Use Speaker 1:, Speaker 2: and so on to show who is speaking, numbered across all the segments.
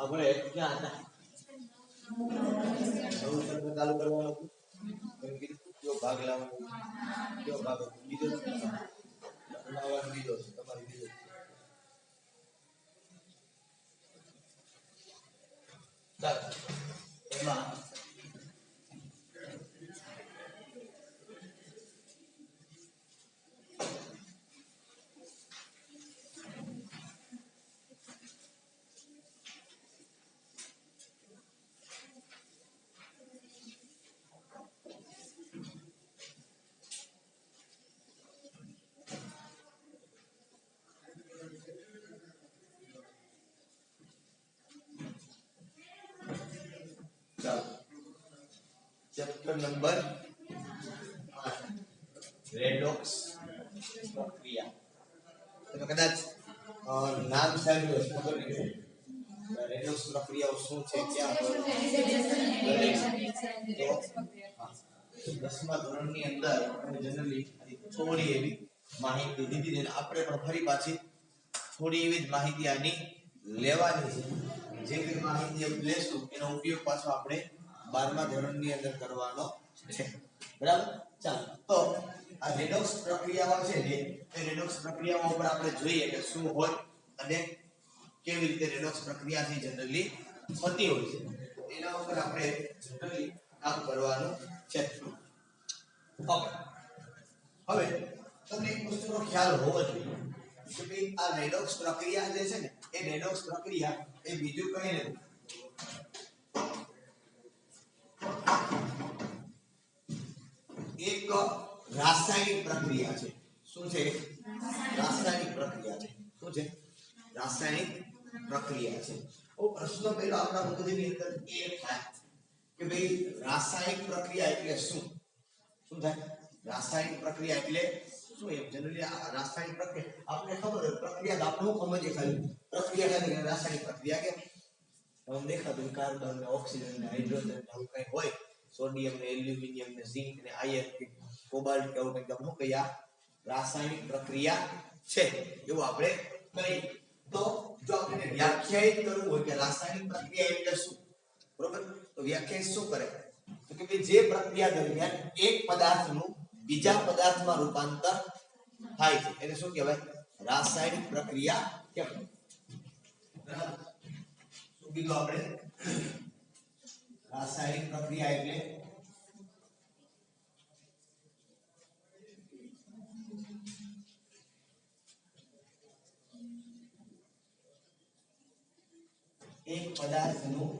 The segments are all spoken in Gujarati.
Speaker 1: આપણે ક્યાં હતા નવું સત્ર ચાલુ કરવાનું હતું એમ કીધું કયો ભાગ લાવવાનો કયો ભાગ બીજો લાવવાનો બીજો છે તમારી બીજો ચાલો એમાં चैप्टर नंबर 8 रेडॉक्स प्रक्रिया तो कदाच नाम साંભળ્યું હશે ખબર નહીં रेडॉक्स प्रक्रियाओ શું છે ક્યાં દસમા ધોરણની અંદર જનરલી થોડી એવી માહિતી દીધી છે આપણે પણ ફરી પાછી થોડી એવી જ માહિતી આની લેવાની છે જે કઈ માહિતી આપણે લેશું એનો ઉપયોગ પાછો આપણે 12મા ધોરણની અંદર કરવાનો છે બરાબર ચાલો તો આ રેડોક્સ પ્રક્રિયાઓ છે જે એ રેડોક્સ પ્રક્રિયાઓ ઉપર આપણે જોઈએ કે શું હોય અને કેવી રીતે રેડોક્સ પ્રક્રિયા છે જનરલી થતી હોય છે એના ઉપર આપણે જનરલી કામ કરવાનું છે ઓકે હવે તમને એક વસ્તુનો ખ્યાલ હોવો જોઈએ કે ભાઈ આ રેડોક્સ પ્રક્રિયા જે છે ને એ રેડોક્સ પ્રક્રિયા એ બીજું કંઈ નથી एक रासायनिक प्रक्रिया है શું છે રાસાયનિક પ્રક્રિયા છે શું છે રાસાયનિક પ્રક્રિયા છે ઓ પ્રશ્ન પહેલો આપણા મગજની અંદર એ થાય કે ભાઈ રાસાયણિક પ્રક્રિયા એટલે શું શું થાય રાસાયણિક પ્રક્રિયા એટલે શું એમ જનરલી રાસાયણિક પ્રક્રિયા આપણે ખબર હોય પ્રક્રિયા આપણું સમજીએ ખાલી પ્રક્રિયા એટલે રાસાયણિક પ્રક્રિયા કે हम દેખાતું કાર્બન ને ઓક્સિજન ને હાઇડ્રોજન ને આવું કંઈ હોય सोडियम ने एल्युमिनियम ने जिंक ने आयरन के कोबाल्ट के आउट एकदम हो गया रासायनिक प्रक्रिया छे एवं આપણે કરી તો જો આપણે વ્યાખ્યાયિત કરવું હોય કે રાસાયણિક પ્રક્રિયા એટલે શું બરોબર તો વ્યાખ્યાયિત શું કરે તો કે જે પ્રક્રિયા દરમિયાન એક પદાર્થનું બીજા પદાર્થમાં રૂપાંતર થાય છે એને શું કહેવાય રાસાયણિક પ્રક્રિયા કહેવાય શું કીધું આપણે रासायनिक प्रक्रिया એટલે એક પદાર્થનું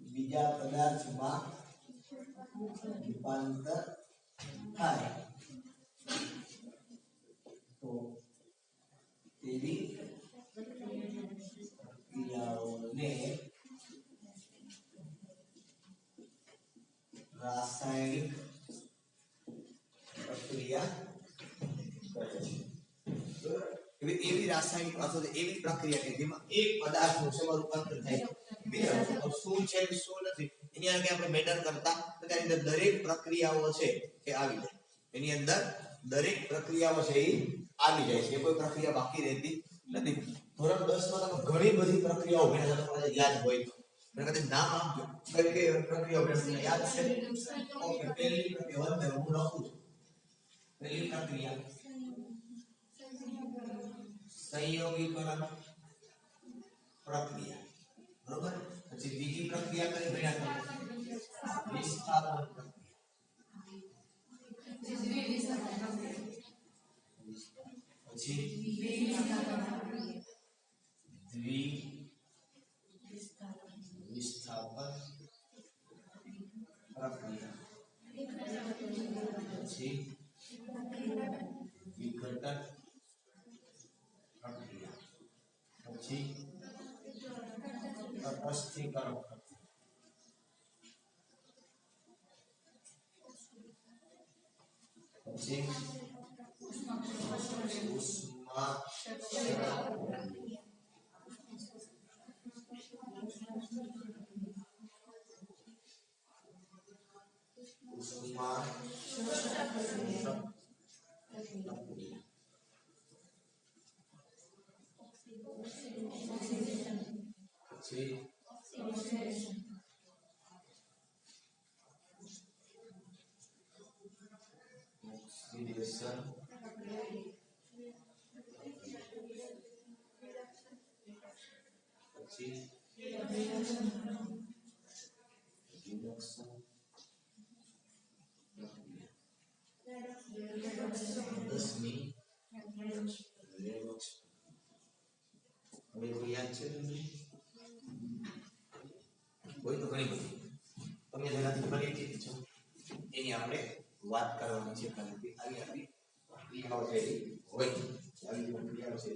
Speaker 1: બીજા પદાર્થમાં રૂપાંતર થાય તો તેવી क्रियाओं रासायनिक प्रक्रिया एवी रासायनिक अथवा एवी प्रक्रिया के जेमा एक पदार्थ નું સેમાં રૂપાંતર થાય બીજા શું છે શું નથી એની આગળ આપણે મેટર કરતા તો તેની અંદર દરેક પ્રક્રિયાઓ છે એ આવી જાય એની અંદર દરેક પ્રક્રિયાઓ છે એ આવી જાય છે કોઈ પ્રક્રિયા બાકી રહેતી નથી ધોરણ 10 માં તમે ઘણી બધી પ્રક્રિયાઓ ભણ્યા તમારે યાદ હોય તો મને કદાચ નામ આપજો કઈ કઈ પ્રક્રિયાઓ તમને યાદ છે ઓકે પહેલી પ્રક્રિયા હું લખું છું પહેલી પ્રક્રિયા સંયોગીકરણ પ્રક્રિયા બરોબર પછી બીજી પ્રક્રિયા કઈ ભણ્યા તમે વિસ્થાપન પ્રક્રિયા પછી विस्थापन प्रक्रिया પછી વિઘટન प्रक्रिया પછી તટસ્થીકરણ પછી ઉષ્મા ઓક્સિડેશન પછી રિડક્શન 10મી રેડોક્સ હવે કોઈ યાદ છે તમને કોઈ તો ઘણી બધી તમે જેનાથી પરિચિત છો એની આપણે વાત કરવાની છે કારણ કે આવી આપણી ક્રિયાઓ છે હોય આવી ક્રિયાઓ છે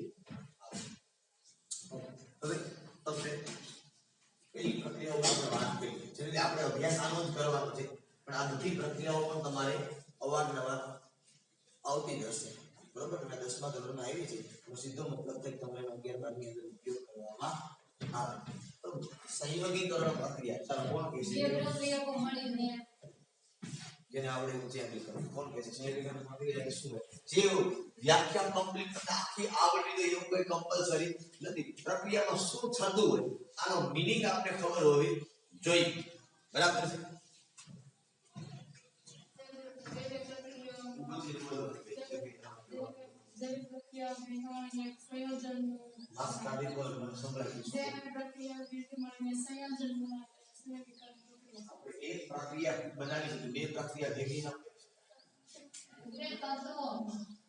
Speaker 1: હવે તમને કઈ પ્રક્રિયાઓ આપણે વાત કરી જેને આપણે અભ્યાસ આનો જ કરવાનો છે પણ આ બધી પ્રક્રિયાઓ પણ તમારે અવારનવાર આવતી જશે બરોબર અને 10મા ધોરણમાં આવી છે તો સીધો મતલબ થાય તમને 11 બારની અંદર ઉપયોગ કરવામાં આવે તો સંયોગીકરણ પ્રક્રિયા ચાલો કોણ કહે છે
Speaker 2: બે પ્રક્રિયાઓ મળીને
Speaker 1: જેને આપણે ઉચ્ચારણ કરવું કોણ કહે છે સંયોગીકરણ પ્રક્રિયા શું છે જે વ્યાખ્યા કમ્પ્લીટ કરતા આખી આવડી ગઈ એવું કોઈ કમ્પલસરી નથી પ્રક્રિયામાં શું થતું હોય આનો મીનિંગ આપણે ખબર હોવી જોઈએ બરાબર છે
Speaker 2: જૈવિક પ્રક્રિયા મળીને સંયોજન
Speaker 1: માસ કાઢી બોલ મને સંભળાય છે
Speaker 2: જૈવિક પ્રક્રિયા મળીને સંયોજન
Speaker 1: એક પ્રક્રિયા બનાવી છે બે પ્રક્રિયા ભેગી ના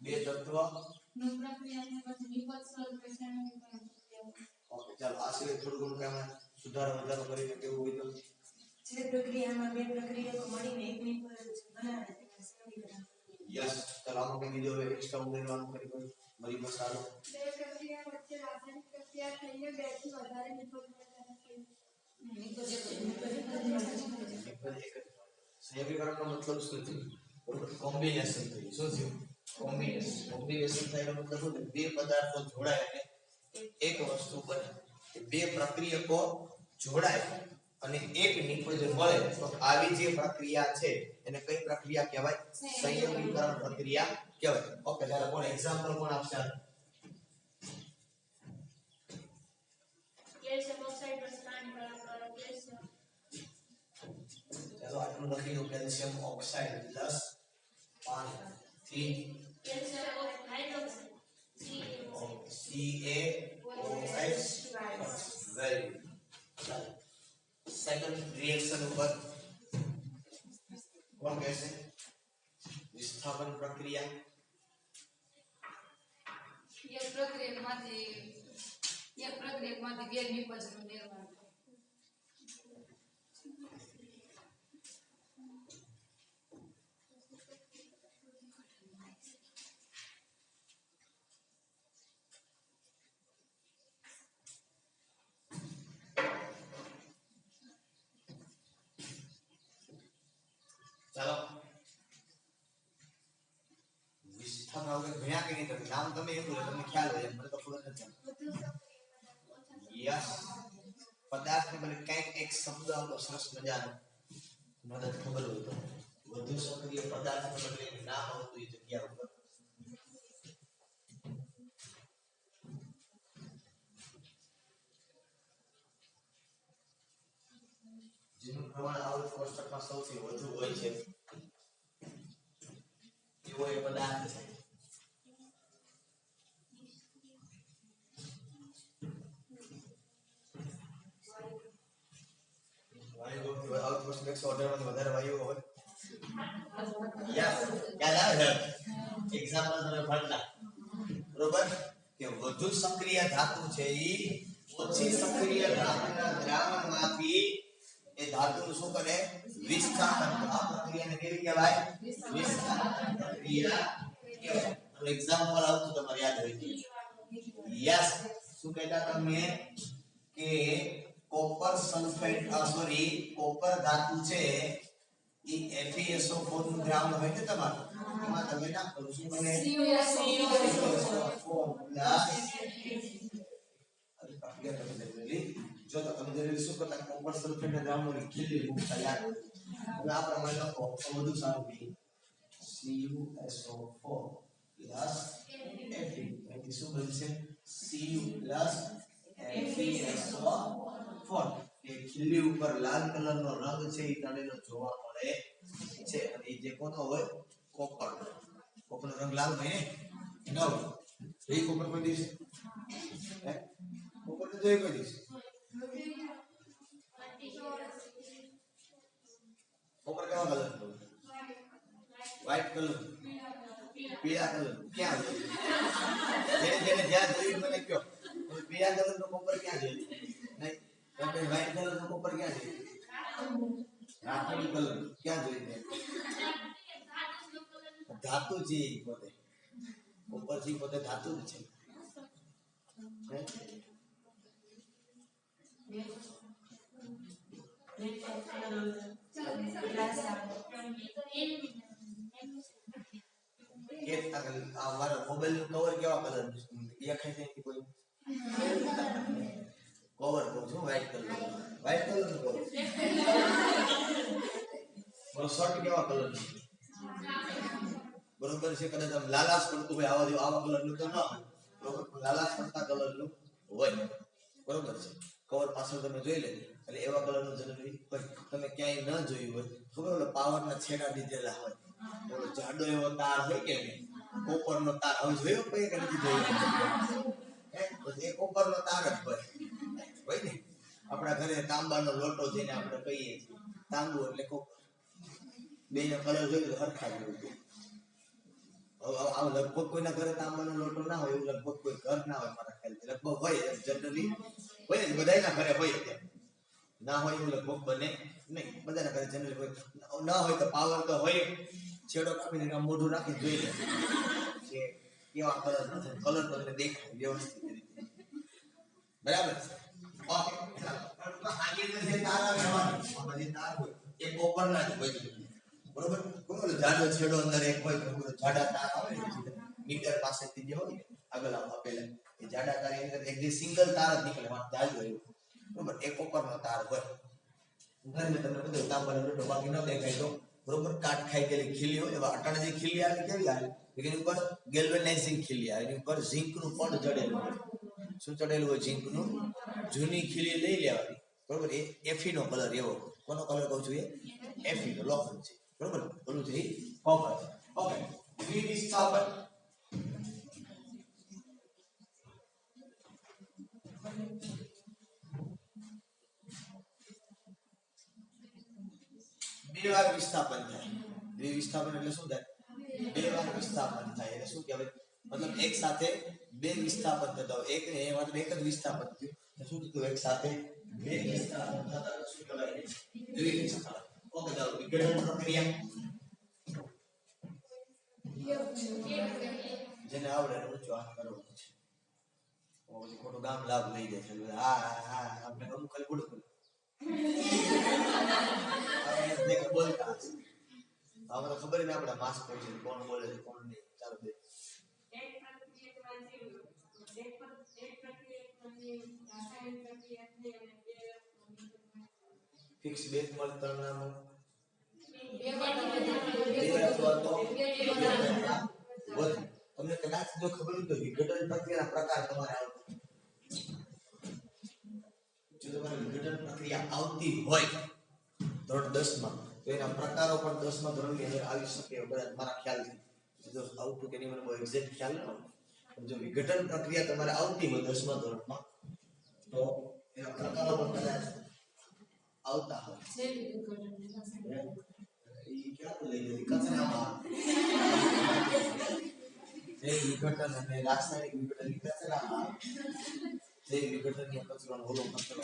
Speaker 1: બે તત્વ
Speaker 2: નો પ્રક્રિયાને પછી નિપજ સ્વરૂપે સંયોજન
Speaker 1: ઓકે ચાલો આ સિવાય થોડું ઘણું કામ સુધારો વધારો કરીને કેવું હોય તો
Speaker 3: જે પ્રક્રિયામાં બે પ્રક્રિયાઓ મળીને એક નિપજ બનાવે તેને સંયોગીકરણ
Speaker 1: યસ ચાલો આમાં કઈ બીજો એક્સ્ટ્રા ઉમેરવાનું કરી કોઈ મરી મસાલો
Speaker 4: બે પ્રક્રિયા વચ્ચે રાસાયણિક પ્રક્રિયા થઈને બે થી વધારે નિપજ
Speaker 1: સંયોગીકરણનો મતલબ શું છે કોમ્બિનેશન થઈ શું છે કોમ્બિનેશન થાય એનો મતલબ શું છે બે પદાર્થો જોડાય અને એક વસ્તુ બને બે પ્રક્રિયકો જોડાય અને એક નિપજ મળે તો આવી જે પ્રક્રિયા છે એને કઈ પ્રક્રિયા કહેવાય સંયોગીકરણ પ્રક્રિયા કહેવાય ઓકે ચાલો કોણ એક્ઝામ્પલ કોણ આપશે
Speaker 4: કેલ્શિયમ ઓક્સાઇડ પર પાણી બરાબર કેલ્શિયમ
Speaker 1: ચાલો આટલું લખી દો કેલ્શિયમ ઓક્સાઇડ પ્લસ પાણી થી
Speaker 4: calcium hydroxide
Speaker 1: CaOH very second reaction ઉપર કોણ કહેશે વિસ્થાપન પ્રક્રિયા
Speaker 2: એક પ્રક્રિયામાંથી બે નિપજનું નિર્માણ
Speaker 1: ચાલો વિસ્થાપન વગર ભણ્યા કે નહીં તમે નામ તમે એવું લે તમને ખ્યાલ હોય મને તો ખબર નથી યસ પદાર્થ મને કંઈક એક શબ્દ આવતો સરસ મજાનો મને ખબર હોય તો વધુ સક્રિય પદાર્થ બદલે નામ આવતું એ જગ્યા ઉપર જેનું પ્રમાણ આઉટ કોષ્ટકમાં સૌથી વધુ હોય છે એવો એ પદાર્થ છે વાયુ આઉટ કોષ્ટક 118 માંથી વધારે વાયુ હોય યસ યાદ આવે છે એક્ઝામ્પલ તમે ભણતા બરોબર કે વધુ સક્રિય ધાતુ છે ઈ ઓછી સક્રિય ધાતુના દ્રાવણમાંથી એ ધાતુનું શું કરે વિસ્થાપન આ પ્રક્રિયાને કેવી કહેવાય વિસ્થાપન પ્રક્રિયા કહેવાય અને એક્ઝામ્પલ આવતું તમારે યાદ હોય યસ શું કહેતા તમે કે કોપર સલ્ફેટ સોરી કોપર ધાતુ છે ઈ FeSO4 નું દ્રાવણ હોય ને તમારું એમાં તમે ના કરો શું બને જો તો તમે જરૂરી શું કરતા કોપર સલ્ફેટ ના દ્રાવણની ખીલી મૂકતા યાદ હોય હવે આ પ્રમાણે લખો તો વધુ સારું બી CuSO4 Fe એટલે શું બનશે Cu FeSO4 એ ખીલી ઉપર લાલ કલરનો રંગ છે એ તળેલો જોવા મળે છે અને એ જે કોનો હોય કોપર કોપરનો રંગ લાલ હોય ને નવ તો એ કોપર કોઈ દિવસ હે કોપર તો જોઈ કોઈ દિવસ કોપર કેવા કલર વ્હાઈટ કલર પીળા કલર ક્યાં જેને જેને જ્યાં જોયું મને કયો પીળા કલર નો કોપર ક્યાં જોયું નહીં તમે વ્હાઈટ કલર નો કોપર ક્યાં જોયું રાખડી કલર ક્યાં જોયું ધાતુ છે પોતે કોપર છે પોતે ધાતુ જ છે આ મારા મોબાઈલ નું કવર કેવા કલર દેખાય છે કે કોઈ કવર કહું છું વ્હાઈટ કલર નું કવર મારો શર્ટ કેવા કલર બરોબર છે કદાચ આમ લાલાશ પડતું હોય આવા કલર નું તો ના હોય બરોબર લાલાશ પડતા કલર નું હોય બરોબર છે કવર પાછળ તમે જોઈ લેજો એટલે એવા કલર નું જરૂરી હોય તમે ક્યાંય ન જોયું હોય ખબર ઓલો પાવર ના છેડા દીધેલા હોય ઓલો જાડો એવો તાર હોય કે નહીં કોપર નો તાર હવે જોયો કોઈ કે નથી જોયો એ કોપર નો તાર જ હોય ને આપણા ઘરે તાંબાનો લોટો જેને આપણે કહીએ છીએ તાંબુ એટલે કોપર બે નો કલર જોયું હરખા જેવું લગભગ કોઈના ઘરે તાંબાનો લોટો ના હોય એવું લગભગ કોઈ ઘર ના હોય મારા ખ્યાલથી લગભગ હોય જનરલી હોય જ બધાના ઘરે હોય ત્યાં ના હોય એવું લગભગ બને નહીં બધાના ઘરે જનરલી હોય ના હોય તો પાવર તો હોય છેડો કાપીને મોઢું રાખી જોઈ લે કે કેવા કલર તમને દેખાય વ્યવસ્થિત રીતે બરાબર ઓકે આગળ જે તાર આવે આમાં જે તાર હોય એ કોપરના જ હોય બરોબર કોઈ જાડો છેડો અંદર એક હોય જાડા તાર આવે મીટર પાસેથી જે હોય આગળ આપેલા એ જાડા તાર એની અંદર એક જે સિંગલ તાર જ નીકળે વાત જાડો એવું બરોબર એક કોપરનો તાર હોય ઘરે તમને બધું તાંબાનો લોટો બાકી ન દેખાય તો બરોબર કાટ ખાઈ ગયેલી ખીલી હોય એવા અટાણે જે ખીલી આવે કેવી આવે એની ઉપર ગેલ્વેનાઇઝિંગ ખીલી આવે એની ઉપર ઝીંકનું પડ ચડેલું હોય શું ચડેલું હોય ઝીંકનું જૂની ખીલી લઈ લેવાની બરોબર એ એફીનો કલર એવો કોનો કલર કહું છું એ એફીનો લોખંડ છે બરોબર બોલું છે કોપર ઓકે વિસ્થાપન બે વાર વિસ્થાપન થાય વિસ્થાપન એટલે શું થાય બે વાર વિસ્થાપન થાય એટલે શું કહેવાય મતલબ એક સાથે બે વિસ્થાપન થતા હોય એક ને એ મતલબ એક જ વિસ્થાપન થયું શું થયું એક સાથે બે વિસ્થાપન થતા શું કહેવાય દ્વિવિસ્થાપન ઓકે ચાલો વિઘટન પ્રક્રિયા જેને આવડે ઊંચો હાથ કરવો છે પછી ખોટું ગામ લાભ લઈ જાય છે હા હા આપણે અમુક ખાલી બોલું બોલતા આપણે ખબર ને આપણા માસ્ક છે કોણ બોલે છે કોણ નહીં ચાલો બે ફિક્સ બે મળતરનાનું તમને કદાચ જો ખબર હોય તો વિઘટન પ્રક્રિયાના પ્રકાર તમારે આવશે જો તમારે વિઘટન પ્રક્રિયા આવતી હોય ધોરણ 10 માં તો એના પ્રકારો પણ 10 માં ધોરણની અંદર આવી શકે બધા મારા ખ્યાલથી જો આવતું કે નહીં મને બહુ એક્ઝેક્ટ ખ્યાલ ન હોય જો વિઘટન પ્રક્રિયા તમારે આવતી હોય 10 માં ધોરણમાં તો એના પ્રકારો પણ કદાચ આવતા હોય એ ક્યાં લઈ જતી કચરામાં જે વિઘટન અને રાસાયણિક વિઘટન કચરામાં જે વિઘટનની કચરાનો ઓલો કચરો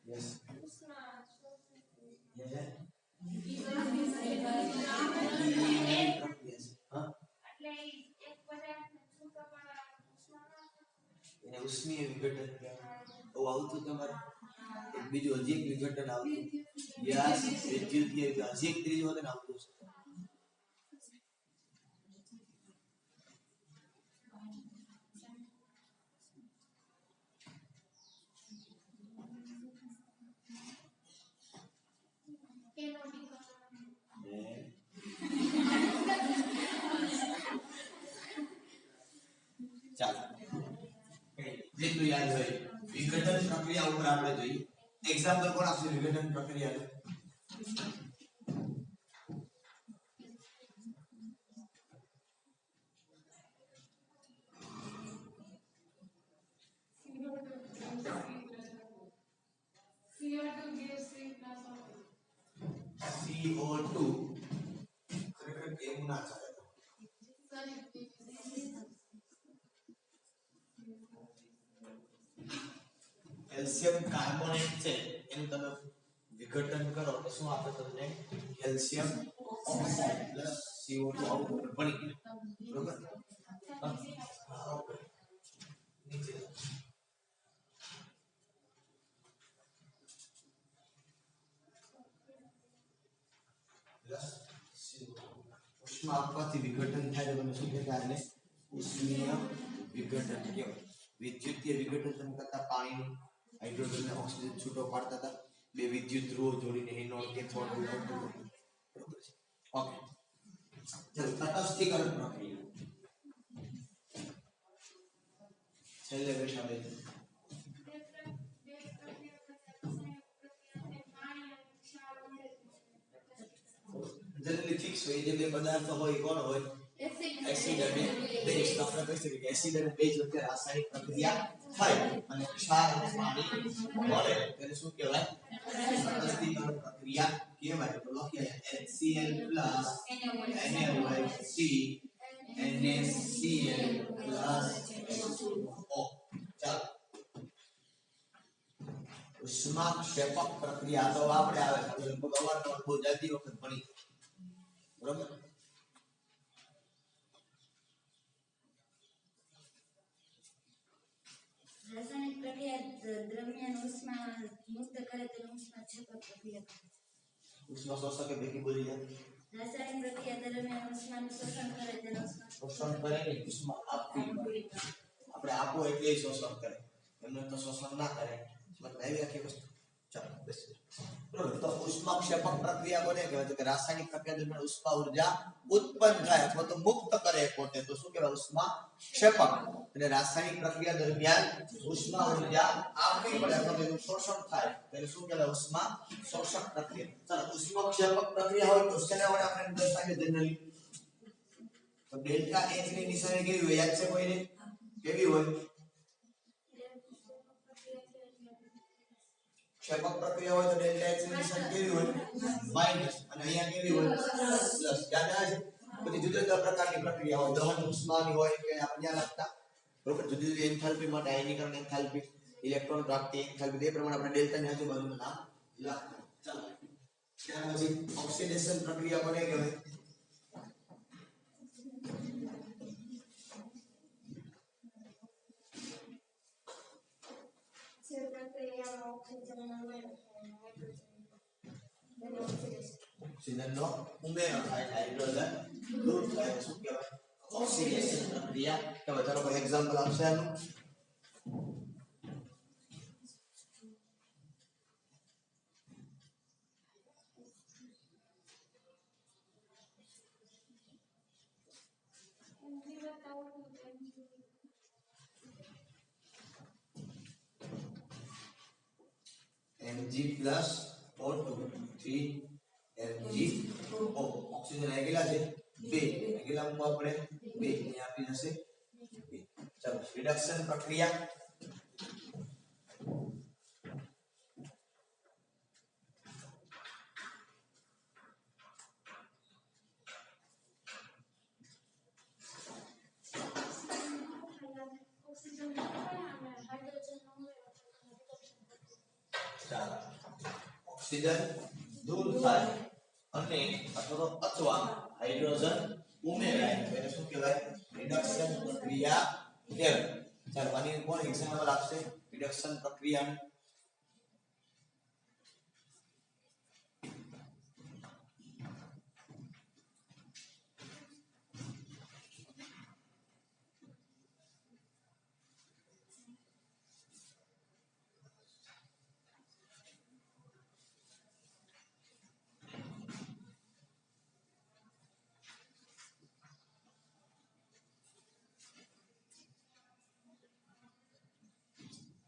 Speaker 1: યસ એને ઉષ્મીય વિઘટન કહેવાય આવતું તમારે એક બીજું હજી એક વિઘટન આવતું યસ દ્વિતીય હજી એક ત્રીજું વખત આવતું છે ચાલો જેટલું યાદ હોય વિઘટન પ્રક્રિયા ઉપર આપણે જોઈએ એક્ઝામ્પલ કોણ આપશે વિઘટન પ્રક્રિયાનું CO2 ખરેખર કેવું ના ચાલે કેલ્શિયમ કાર્બોનેટ છે એનું તમે વિઘટન કરો તો શું આપે તમને કેલ્શિયમ ઓક્સાઇડ પ્લસ CO2 આવું બની ગયું બરોબર હા ઓકે નીચે પ્લસ CO2 ઉષ્મા આપવાથી વિઘટન થાય તો તમે શું કહેતા એને ઉષ્મીય વિઘટન કહેવાય વિદ્યુતીય વિઘટન તમે કરતા પાણીનું હાઇડ્રોજન અને ઓક્સિજન છૂટો પાડતા હતા બે વિદ્યુત ધ્રુવો જોડીને એનોડ કેથોડ બરોબર છે ઓકે ચલો તટસ્થીકરણ પ્રક્રિયા છેલ્લે બેઠા બે જનરલી ફિક્સ હોય જે બે પદાર્થો હોય કોણ હોય એસિડ અને બેઝ તો આપણે કહી શકીએ કે એસિડ અને બેઝ વચ્ચે રાસાયણિક પ્રક્રિયા થાય અને ક્ષાર અને પાણી મળે તેને શું કહેવાય તટસ્થીકરણ પ્રક્રિયા કહેવાય તો લખીએ HCl NaOH NaCl H2O ચાલો ઉષ્માક્ષેપક પ્રક્રિયા તો આપણે આવે લગભગ અવારનવાર બહુ જલ્દી વખત ભણી બરોબર
Speaker 3: રાસાયણિક પ્રક્રિયા દ્રવ્યને ઉષ્મા મુક્ત કરે તેને ઉષ્માક્ષેપક પ્રક્રિયા કહે છે.
Speaker 1: ઉષ્મા શોષક કે ભેગી બોલી જાય
Speaker 3: રાસાયણિક પ્રક્રિયા દરમિયાન ઉષ્માનું શોષણ કરે તેને
Speaker 1: શોષણ કરે ને ઉષ્મા આપવી પડે આપણે આપો એટલે શોષણ કરે એમને તો શોષણ ના કરે મતલબ એવી આખી વસ્તુ ચાલો બેસી બરોબર તો ઉષ્માક્ષેપક પ્રક્રિયા કોને કહેવાય તો કે રાસાયણિક પ્રક્રિયા દરમિયાન ઉષ્મા ઉર્જા ઉત્પન્ન થાય અથવા તો મુક્ત કરે પોતે તો શું કહેવાય ઉષ્માક્ષેપક અને રાસાયણિક પ્રક્રિયા દરમિયાન ઉષ્મા ઉર્જા આપવી પડે અથવા તો શોષણ થાય તેને શું કહેવાય ઉષ્મા શોષક પ્રક્રિયા ચાલો ઉષ્માક્ષેપક પ્રક્રિયા હોય તો શેના વડે આપણે દર્શાવીએ જનરલી તો ડેલ્ટા H ની નિશાની કેવી હોય યાદ છે કોઈને કેવી હોય ક્ષેપક પ્રક્રિયા હોય તો ડેલ્ટા H ની નિશાની કેવી હોય માઈનસ અને અહીંયા કેવી હોય પ્લસ યાદ આવે છે બધી જુદા જુદા પ્રકારની પ્રક્રિયા હોય દહન ઉષ્માની હોય કે આપણે લખતા બરોબર જુદી જુદી એન્થાલ્પી માટે આયનીકરણ એન્થાલ્પી ઇલેક્ટ્રોન પ્રાપ્તિ એન્થાલ્પી તે પ્રમાણે આપણે ડેલ્ટાની આજુબાજુનું નામ લખતા ચાલો ત્યાર પછી ઓક્સિડેશન પ્રક્રિયા કોને કહેવાય ઓક્સિજનનો ઉમેરો થાય હાઇડ્રોજન દૂર થાય શું કહેવાય ઓક્સિડેશન પ્રક્રિયા કહેવાય ચાલો કોઈ એક્ઝામ્પલ આપશે આનું Mg+O2 3Mg O ઓક્સિજન આગેલા છે 2 આગેલા મૂકવા પડે 2 અહીં આપી જશે 2 ચાલો રિડક્શન પ્રક્રિયા ઓક્સિજન દૂર થાય અને અથવા હાઇડ્રોજન ઉમેરાય એને શું કહેવાય રિડક્શન પ્રક્રિયા કહેવાય ચાલો આની કોણ એક્ઝામ્પલ આપશે રિડક્શન પ્રક્રિયા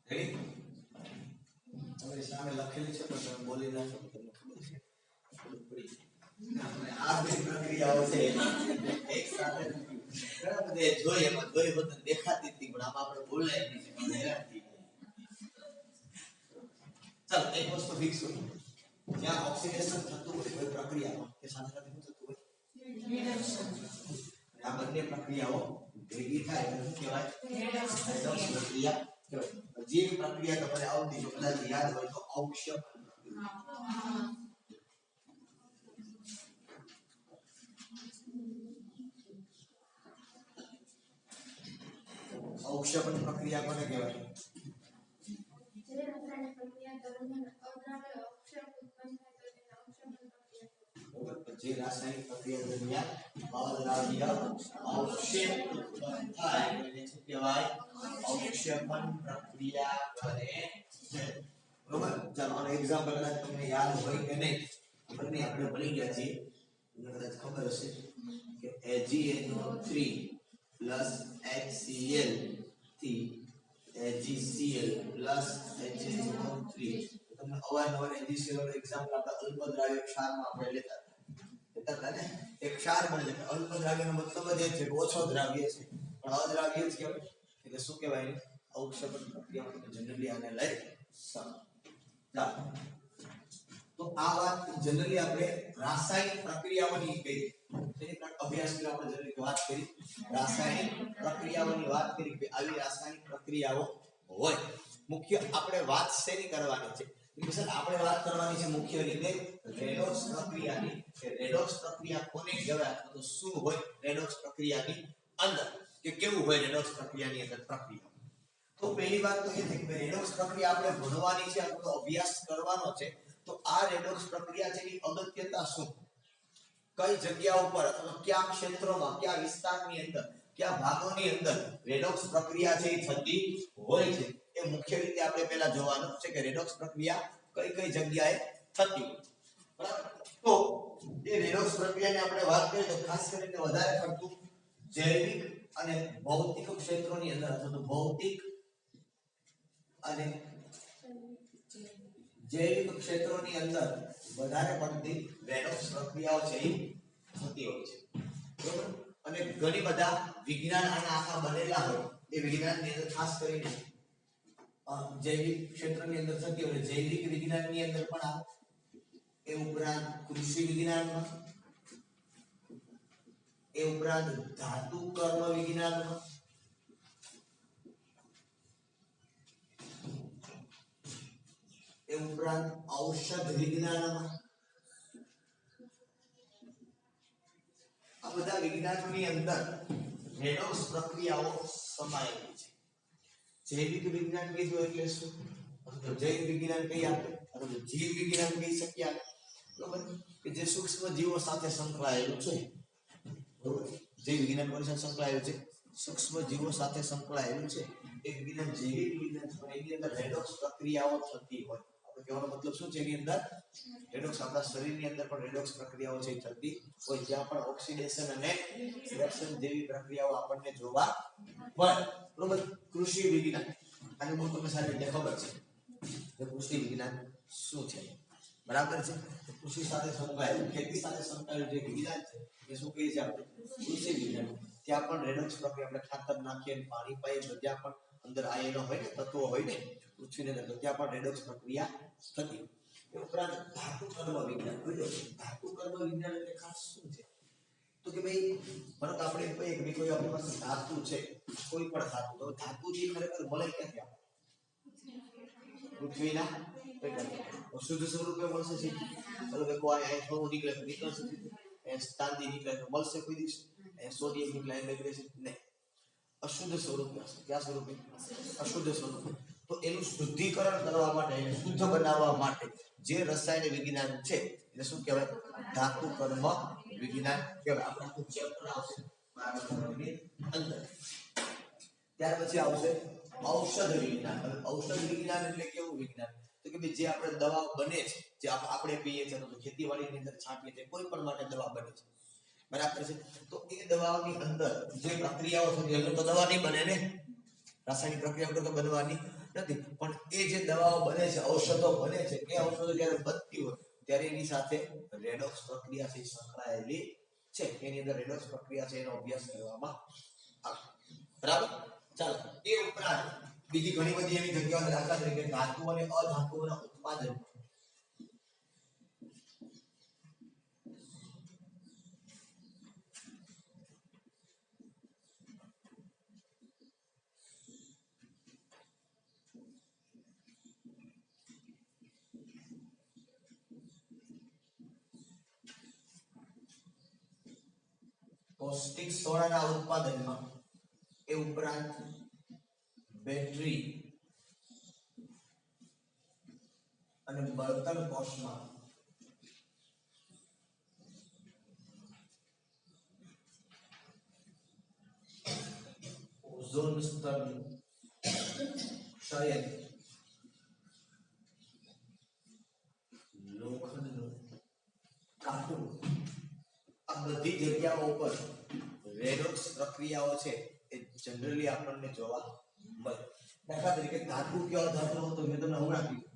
Speaker 1: રેડી તમારી સામે લખેલી છે પણ તમે બોલી નાખો તો તમને ખબર છે આપણે આ બે પ્રક્રિયાઓ છે એક સાથે ઘણા બધા જોઈ એમાં જોઈ હોત દેખાતી હતી પણ આમાં આપણે બોલાય નહીં હેરાન થઈ ચાલો એક વસ્તુ ફિક્સ હોય જ્યાં ઓક્સિડેશન થતું હોય કોઈ પ્રક્રિયામાં કે સાથે સાથે શું થતું હોય આ બંને પ્રક્રિયાઓ ભેગી થાય એટલે શું કહેવાય રેડોક્સ પ્રક્રિયા કહેવાય જે પ્રક્રિયા તમારે આવતી જો કદાચ યાદ હોય તો અવક્ષેપન અવક્ષેપન પ્રક્રિયા કોને કહેવાય
Speaker 4: જે રાસાયણિક પ્રક્રિયા દરમિયાન અદ્રાવ્ય અવક્ષેપ ઉત્પન્ન થાય તો તેને અવક્ષેપન પ્રક્રિયા
Speaker 1: જે રાસાયણિક પ્રક્રિયા દરમિયાન અદ્રાવ્ય અવક્ષેપ ઉત્પન્ન થાય એને શું કહેવાય અવક્ષેપન પ્રક્રિયા કરે છે બરોબર ચાલો આનો એક્ઝામ્પલ કદાચ તમને યાદ હોય કે નહીં બંને આપણે ભણી ગયા છીએ તમને કદાચ ખબર હશે કે AgNO3 HCl થી AgCl HNO3 તમને અવારનવાર AgCl નો એક્ઝામ્પલ આપણે અલ્પદ્રાવ્ય ક્ષારમાં આપણે લેતા હતા ને એક ક્ષાર બને છે અલ્પદ્રાવ્યનો મતલબ જ એ છે કે ઓછો દ્રાવ્ય છે પણ અદ્રાવ્ય જ કહેવાય એટલે શું કહેવાય અવક્ષેપન પ્રક્રિયા જનરલી આને લઈ ચાલો તો આ વાત જનરલી આપણે રાસાયણિક પ્રક્રિયાઓની કહી તેની અભ્યાસમાં આપણે જનરલી વાત કરી રાસાયણિક પ્રક્રિયાઓની વાત કરી કે આવી રાસાયણિક પ્રક્રિયાઓ હોય મુખ્ય આપણે વાત શેની કરવાની છે કે સર આપણે વાત કરવાની છે મુખ્ય રીતે રેડોક્સ પ્રક્રિયાની કે રેડોક્સ પ્રક્રિયા કોને કહેવાય અથવા તો શું હોય રેડોક્સ પ્રક્રિયાની અંદર કે કેવું હોય રેડોક્સ પ્રક્રિયાની અંદર પ્રક્રિયા તો પહેલી વાત તો એ છે કે રેડોક્સ પ્રક્રિયા આપણે ભણવાની છે આપણો અભ્યાસ કરવાનો છે તો આ રેડોક્સ પ્રક્રિયા છે એની અગત્યતા શું કઈ જગ્યા ઉપર અથવા કયા ક્ષેત્રોમાં કયા વિસ્તારની અંદર કયા ભાગોની અંદર રેડોક્સ પ્રક્રિયા છે એ થતી હોય છે એ મુખ્ય રીતે આપણે પહેલા જોવાનું છે કે રેડોક્સ પ્રક્રિયા કઈ કઈ જગ્યાએ થતી હોય બરાબર તો એ રેડોક્સ પ્રક્રિયાની આપણે વાત કરીએ તો ખાસ કરીને વધારે પડતું જૈવિક અને ભૌતિક ક્ષેત્રોની અંદર અથવા તો ભૌતિક અને જૈવિક ક્ષેત્રોની અંદર વધારે પડતી રેડોક્સ પ્રક્રિયાઓ છે એ થતી હોય છે બરોબર અને ઘણી બધા વિજ્ઞાન આના આખા બનેલા હોય એ વિજ્ઞાનની અંદર ખાસ કરીને જૈવિક ક્ષેત્રની અંદર થતી હોય જૈવિક વિજ્ઞાનની અંદર પણ આવે એ ઉપરાંત કૃષિ વિજ્ઞાનમાં એ ઉપરાંત ધાતુ કર્મ વિજ્ઞાનમાં એ ઉપરાંત ઔષધ વિજ્ઞાનમાં આ બધા વિજ્ઞાનોની અંદર રેડોક્સ પ્રક્રિયાઓ સમાયેલી છે જૈવિક વિજ્ઞાન કીધું એટલે શું તો જૈવ વિજ્ઞાન કઈ આપણે અથવા તો જીવ વિજ્ઞાન કહી શકીએ બરોબર કે જે સૂક્ષ્મ જીવો સાથે સંકળાયેલું છે બરોબર જૈવ વિજ્ઞાન કોની સાથે સંકળાયેલું છે સૂક્ષ્મ જીવો સાથે સંકળાયેલું છે એ વિજ્ઞાન જૈવિક વિજ્ઞાન છે એની અંદર રેડોક્સ પ્રક્રિયાઓ થતી હોય કહેવાનો મતલબ શું છે એની અંદર રેડોક્સ આપણા શરીરની અંદર પણ રેડોક્સ પ્રક્રિયાઓ છે થતી હોય જ્યાં પણ ઓક્સિડેશન અને રિડક્શન જેવી પ્રક્રિયાઓ આપણને જોવા મળે બરોબર કૃષિ વિજ્ઞાન આને બહુ તમને સારી રીતે ખબર છે કે કૃષિ વિજ્ઞાન શું છે બરાબર છે કૃષિ સાથે સંકળાયેલું ખેતી સાથે સંકળાયેલું જે વિજ્ઞાન છે એ શું કહે છે આપણે કૃષિ વિજ્ઞાન ત્યાં પણ રેડોક્સ પ્રક્રિયા આપણે ખાતર નાખીએ પાણી પાઈએ તો ત્યાં પણ અંદર આયનો હોય ને તત્વો હોય ને પૃથ્વીની અંદર તો ત્યાં પણ રેડોક્સ પ્રક્રિયા થતી એ ઉપરાંત ધાતુ કર્મ વિજ્ઞાન ધાતુ કર્મ વિજ્ઞાન એટલે ખાસ શું છે તો કે ભાઈ પરંતુ આપણે કહીએ કે કોઈ આપણી પાસે ધાતુ છે કોઈ પણ ધાતુ તો ધાતુ જે ખરેખર મળે ક્યાંથી આપણે પૃથ્વીના શુદ્ધ સ્વરૂપે મળશે છે ચલો કે કોઈ અહીં થોડું નીકળશે ચાંદી નીકળે તો મળશે કોઈ દિવસ સોડિયમ નીકળે મેગ્નેશિયમ નહીં અશુદ્ધ સ્વરૂપે હશે કયા સ્વરૂપે અશુદ્ધ સ્વરૂપે તો એનું શુદ્ધિકરણ કરવા માટે એને શુદ્ધ બનાવવા માટે જે રસાયણ વિજ્ઞાન છે એને શું કહેવાય ધાતુ કર્મ વિજ્ઞાન કહેવાય આપણે આખું ચેપ્ટર આવશે અંદર ત્યાર પછી આવશે ઔષધ વિજ્ઞાન ઔષધ વિજ્ઞાન એટલે કેવું વિજ્ઞાન તો કે જે આપણે દવા બને છે જે આપણે પીએ છીએ તો ખેતીવાડીની અંદર છાંટીએ છીએ કોઈ પણ માટે દવા બને છે બરાબર છે તો એ દવાઓની અંદર જે પ્રક્રિયાઓ થતી એટલે તો દવા નહીં બને ને રાસાયણિક પ્રક્રિયા તો બનવાની નથી પણ એ જે દવાઓ બને છે ઔષધો બને છે એ ઔષધો જ્યારે બનતી હોય ત્યારે એની સાથે રેડોક્સ પ્રક્રિયા છે સંકળાયેલી છે એની અંદર રેડોક્સ પ્રક્રિયા છે એનો અભ્યાસ કરવામાં આવે બરાબર ચાલો એ ઉપરાંત બીજી ઘણી બધી એવી જગ્યાઓ દાખલા તરીકે ધાતુ અને અધાતુઓના ઉત્પાદન કોસ્ટિક સોડાના ઉત્પાદનમાં એ ઉપરાંત બેટરી અને બળતણ કોષમાં ઓઝોન સ્તરનું ક્ષય, લોખંડનું કાટું, આ બધી જગ્યાઓ પર રેડોક્સ પ્રક્રિયાઓ છે એ જનરલી આપણને જોવા મળે. દાખલા તરીકે ધાતુ કયો ધાતુ હતો મેં તમને હમણાં કીધું.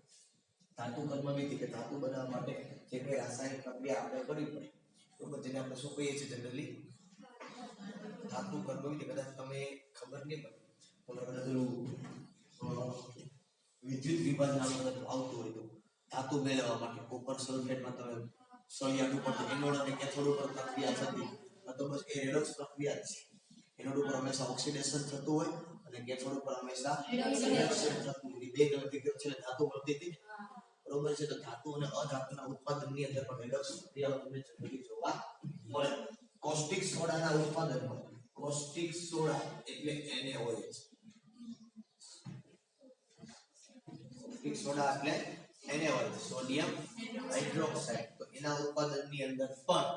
Speaker 1: ધાતુ કર્મવિધિ કે ધાતુ બનાવવા માટે જે કઈ રાસાયણિક પ્રક્રિયા આપણે કરવી પડે બરોબર, જેને આપણે શું કહીએ છીએ જનરલી ધાતુ કર્મવિધિ. કદાચ તમે ખબર નહીં પડે તમે કદાચ વિદ્યુત વિભાગ નામનું આવતું હોય તો ધાતુ મેળવવા માટે કોપર સલ્ફેટમાં તમે સોલિયમ ઉપર એનોડ અને કેથોડ ઉપર પ્રક્રિયા થતી તો બસ એ રેડોક્સ પ્રક્રિયા છે. એનોડ ઉપર હંમેશા ઓક્સિડેશન થતું હોય અને કેથોડ ઉપર હંમેશા રિડક્શન થતું હોય. બે ગણતરી છે ધાતુ મળતી હતી બરોબર છે. તો ધાતુ અને અધાતુના ઉત્પાદનની અંદર પણ રેડોક્સ પ્રક્રિયાઓ તમને જનરલી જોવા મળે. કોસ્ટિક સોડાના ઉત્પાદનમાં કોસ્ટિક સોડા એટલે NaOH. કોસ્ટિક સોડા એટલે NaOH, સોડિયમ હાઇડ્રોક્સાઇડ. તો એના ઉત્પાદનની અંદર પણ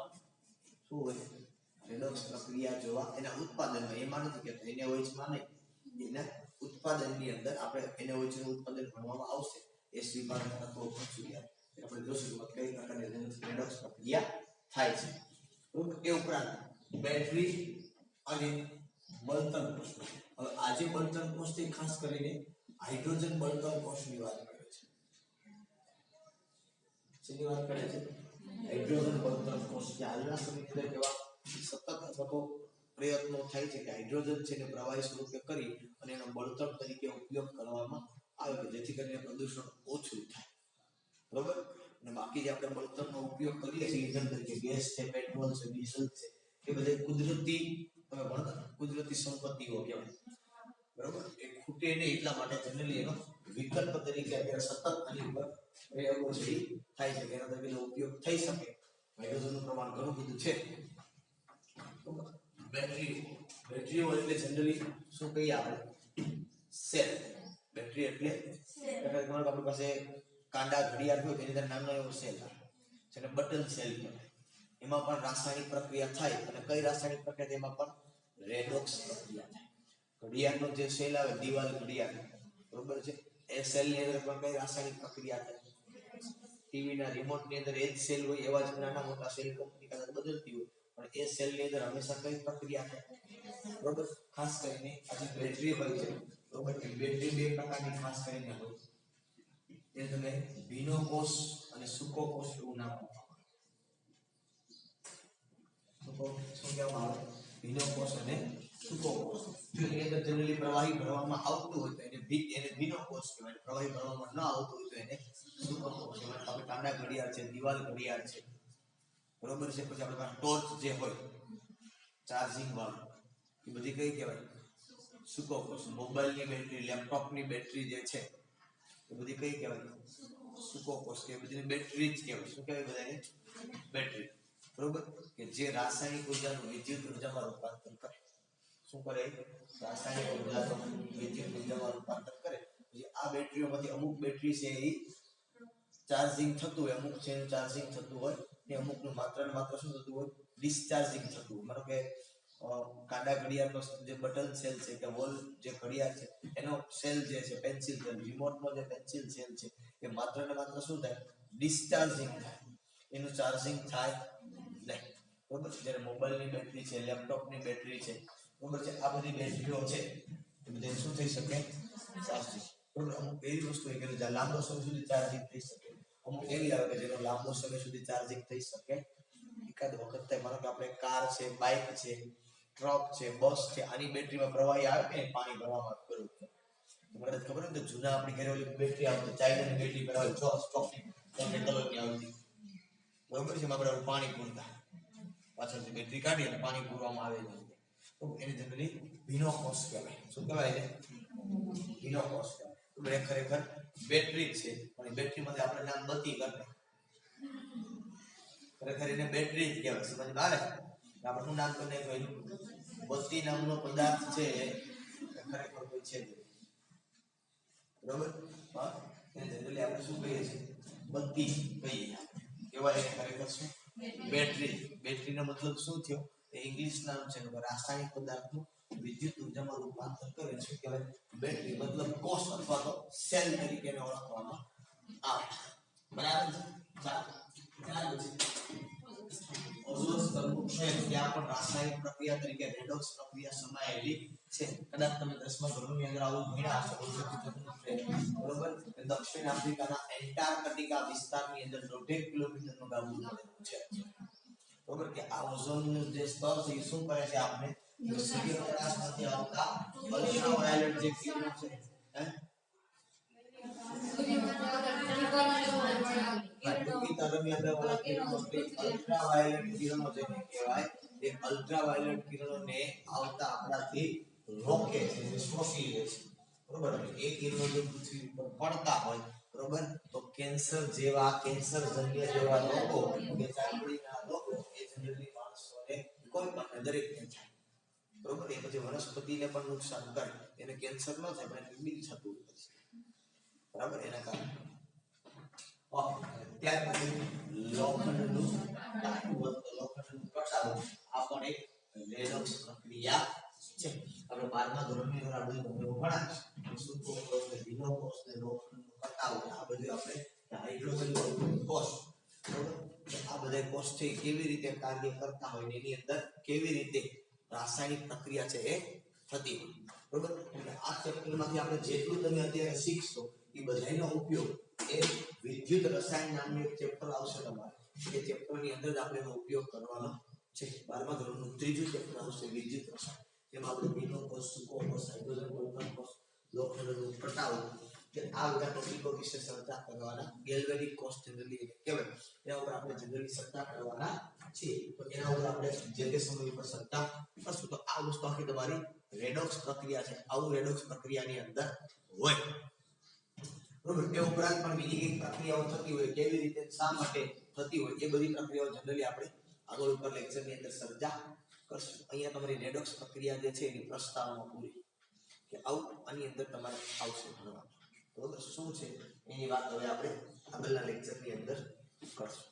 Speaker 1: શું હોય રેડોક્સ પ્રક્રિયા જોવા એના ઉત્પાદનમાં. એમાં નથી કે NaOH માં નહીં, એના ઉત્પાદનની અંદર આપણે NaOH નું ઉત્પાદન ભણવામાં આવશે. એ વિભાગના તત્વો પણ આપણે જોશું કે કઈ પ્રકારની રેડોક્સ પ્રક્રિયા થાય છે. એ ઉપરાંત બેટરી અને બળતણ કોષ. હવે આજે બળતણ કોષથી ખાસ કરીને હાઇડ્રોજન બળતણ કોષની વાત કરે છે. શેની વાત કરે છે? હાઇડ્રોજન બળતણ કોષ. જે હાલના સમયની અંદર એવા સતત પ્રયત્નો થાય છે કે હાઇડ્રોજન છે ને પ્રવાહી સ્વરૂપે કરી અને એનો બળતણ તરીકે ઉપયોગ કરવામાં આવે કે જેથી કરીને પ્રદૂષણ ઓછું થાય બરોબર. અને બાકી જે આપણે બળતણનો ઉપયોગ કરીએ છીએ ઇંધણ તરીકે ગેસ છે, પેટ્રોલ છે, ડીઝલ છે, એ બધા કુદરતી તમે ભણતા કુદરતી સંપત્તિઓ કહેવાય બરોબર. એ ખૂટે નહીં એટલા માટે જનરલી એનો વિકલ્પ તરીકે અત્યારે સતત આની ઉપર પ્રયોગો છે થાય છે કે એનો તરીકે ઉપયોગ થઈ શકે. હાઇડ્રોજનનું પ્રમાણ ઘણું બધું છે. બેટરીઓ એટલે જનરલી શું કહીએ આપણે સેલ. બેટરી એટલે આપણી પાસે કાંડા ઘડિયાળ હોય તેની અંદર નાનો એવો સેલ આવે જેને બટન સેલ કહેવાય. એમાં પણ રાસાયણિક પ્રક્રિયા થાય અને કઈ રાસાયણિક પ્રક્રિયા એમાં પણ રેડોક્સ પ્રક્રિયા થાય. ઘડિયાળનો જે સેલ આવે દિવાલ ઘડિયાળ બરોબર છે એ સેલ ની અંદર પણ કઈ રાસાયણિક પ્રક્રિયા થાય. ટીવી ના રિમોટ ની અંદર એ જ સેલ હોય એવા જ નાના મોટા સેલ કંપની કદાચ બદલતી હોય પણ એ સેલ ની અંદર હંમેશા કઈ પ્રક્રિયા થાય બરોબર. ખાસ કરીને આજે બેટરી હોય છે બરોબર. બેટરી બે પ્રકારની ખાસ કરીને હોય એ તમે ભીનો કોષ અને સૂકો કોષ એવું નામ શું કહેવામાં આવે? ભીનો કોષ અને સૂકો કોષ. જો એની અંદર જનરલી પ્રવાહી ભરવામાં આવતું હોય તો એને ભીનો કોષ કહેવાય. પ્રવાહી ભરવામાં ન આવતું હોય તો એને સૂકો કોષ કહેવાય. આપણે કાંડા ઘડિયાળ છે, દિવાલ ઘડિયાળ છે બરોબર છે. પછી આપણે પાસે ટોર્ચ જે હોય ચાર્જિંગ વાળું એ બધી કઈ કહેવાય? સૂકો કોષ. મોબાઈલની બેટરી, લેપટોપની બેટરી જે છે એ બધી કઈ કહેવાય? સૂકો કોષ કે બધી બેટરી જ કહેવાય. શું કહેવાય બધાને? બેટરી બરોબર. કે જે રાસાયણિક ઉર્જાનું વિદ્યુત ઉર્જામાં રૂપાંતર કરે. શું કરે? રાસાયણિક ઉર્જાનું વિદ્યુત ઉર્જામાં રૂપાંતર કરે. પછી આ બેટરીઓમાંથી અમુક બેટરી છે એ ચાર્જિંગ થતું હોય, અમુક છે એનું ચાર્જિંગ થતું હોય ને અમુકનું માત્ર ને માત્ર શું થતું હોય? ડિસ્ચાર્જિંગ થતું હોય. માનો કે કાંડા ઘડિયાળનો જે બટન સેલ છે કે વોલ જે ઘડિયાળ છે એનો સેલ જે છે પેન્સિલ સેલ, રિમોટનો જે પેન્સિલ સેલ છે એ માત્ર ને માત્ર શું થાય? ડિસ્ચાર્જિંગ થાય. એનું ચાર્જિંગ થાય નહીં બરોબર. જ્યારે મોબાઈલની બેટરી છે, લેપટોપની બેટરી છે બરોબર છે, આ બધી બેટરીઓ છે એ બધી શું થઈ શકે? ચાર્જિંગ બરોબર. અમુક એવી વસ્તુ હોય કે જ્યાં લાંબો સમય સુધી ચાર્જિંગ થઈ શકે. અમુક એવી આવે કે જેનો લાંબો સમય સુધી ચાર્જિંગ થઈ શકે એકાદ વખત થાય. માનો કે આપણે કાર છે, બાઇક છે, ટ્રક છે, બસ છે, આની બેટરીમાં પ્રવાહી આવે કે પાણી ભરવામાં કરવું મને ખબર ને જૂના આપણી ઘરે ઓલી બેટરી આવતી ચાઇનાની બેટરી ભરાવી જો સ્ટોકની કલરની આવતી બરોબર છે. એમાં આપણે પાણી પૂરતા પાછળથી બેટરી કાઢી અને પાણી પૂરવામાં આવે તો એને જનરલી ભીનો કોષ કહેવાય. શું કહેવાય એને? ભીનો કોષ કહેવાય. ખરેખર બેટરી જ છે પણ બેટરીમાંથી આપણે નામ બત્તી કરતા ખરેખર એને બેટરી જ કહેવાય. સમજમાં આવે? આપણે શું નામ કરીને કહ્યું બત્તી નામનો પદાર્થ છે એ ખરેખર કોઈ છે નહીં. બરોબર હા એને જનરલી આપણે શું કહીએ છીએ બત્તી કહીએ કેવાય એને ખરેખર શું બેટરી. બેટરીનો મતલબ શું થયો એ ઇંગ્લિશ નામ છે રાસાયણિક પદાર્થનું વિદ્યુત ઉર્જામાં રૂપાંતર કરે શું કહેવાય બેટરી મતલબ કોષ અથવા તો સેલ તરીકે ઓળખવામાં આવે. બરાબર છે. ત્યાર પછી ઓઝોન સ્તરનું ક્ષય ત્યાં પણ રાસાયણિક પ્રક્રિયા તરીકે રેડોક્સ પ્રક્રિયા સમાયેલી છે. કદાચ તમે 10મા ધોરણની અંદર આવું ભણ્યા હશો. બરોબર દક્ષિણ આફ્રિકાના એન્ટાર્કટિકા વિસ્તારની અંદર 1.5 કિલોમીટરનું ગામડું આવેલું છે. બરોબર કે આ ઓઝોનનું જે સ્તર છે એ શું કરે છે આપણે સૂર્યપ્રકાશમાંથી આવતા અલ્ટ્રાવાયોલેટ જે કિરણો છે અલ્ટ્રાવાયોલેટ કિરણો જેને કહેવાય એ અલ્ટ્રાવાયોલેટ કિરણોને આવતા આપણાથી રોકે છે શોષી લે છે. બરોબર એ કિરણો જો પૃથ્વી પર પડતા હોય બરોબર તો કેન્સરજન્ય જેવા રોગો કે ચામડીના રોગો એ જનરલી માણસોને કોઈ પણ દરેકને થાય. બરોબર એ પછી વનસ્પતિને પણ નુકસાન કરે એને કેન્સર ન થાય પણ બીજ થતું હોય છે. બરાબર એના કારણે ત્યાર પછી લોખંડનું કટાવું આ પણ એક રેડોક્સ પ્રક્રિયા છે. આપણે 12મા ધોરણની અંદર આ બધું ભણાવીશું સૂકો કોષ ને ભીનો કોષ ને લોખંડનું કટાવું આ બધું આપણે હાઇડ્રોજન કોષ બરોબર આ બધા કોષ છે કેવી રીતે કાર્ય કરતા હોય ને એની અંદર કેવી રીતે રાસાયણિક પ્રક્રિયા છે એ થતી હોય. બરોબર આ ચેપ્ટરમાંથી આપણે જેટલું તમે અત્યારે શીખશો એ બધાનો ઉપયોગ એ વિદ્યુત રસાયણ નામનું એક ચેપ્ટર આવશે તમારે. એ ચેપ્ટરની અંદર જ આપણે એનો ઉપયોગ કરવાનો છે. 12મા ધોરણનું ત્રીજું ચેપ્ટર આવશે વિદ્યુત રસાયણ. જેમાં આપણે ભીનો કોષ સૂકો કોષ હાઇડ્રોજન કોષ લોખંડનું કટાવું કે આ બધા ટોપિકો વિશે ચર્ચા કરવાના. ગેલ્વેનિક કોષ જનરલી કહેવાય એના ઉપર આપણે જનરલી ચર્ચા કરવાના છીએ. તો એના ઉપર આપણે જે તે સમય ઉપર ચર્ચા કરશું. તો આ વસ્તુ આખી તમારી રેડોક્સ પ્રક્રિયા છે. આવું રેડોક્સ પ્રક્રિયાની અંદર હોય. બરોબર એ ઉપરાંત પણ બીજી કઈ પ્રક્રિયાઓ થતી હોય કેવી રીતે શા માટે થતી હોય એ બધી પ્રક્રિયાઓ જનરલી આપણે આગળ ઉપર લેક્ચરની અંદર ચર્ચા કરશું. અહીંયા તમારી રેડોક્સ પ્રક્રિયા જે છે એની પ્રસ્તાવના પૂરી કે આવું આની અંદર તમારે આવશે ભણવાનું. બરોબર શું છે એની વાત હવે આપણે આગળના લેક્ચરની અંદર કરશું.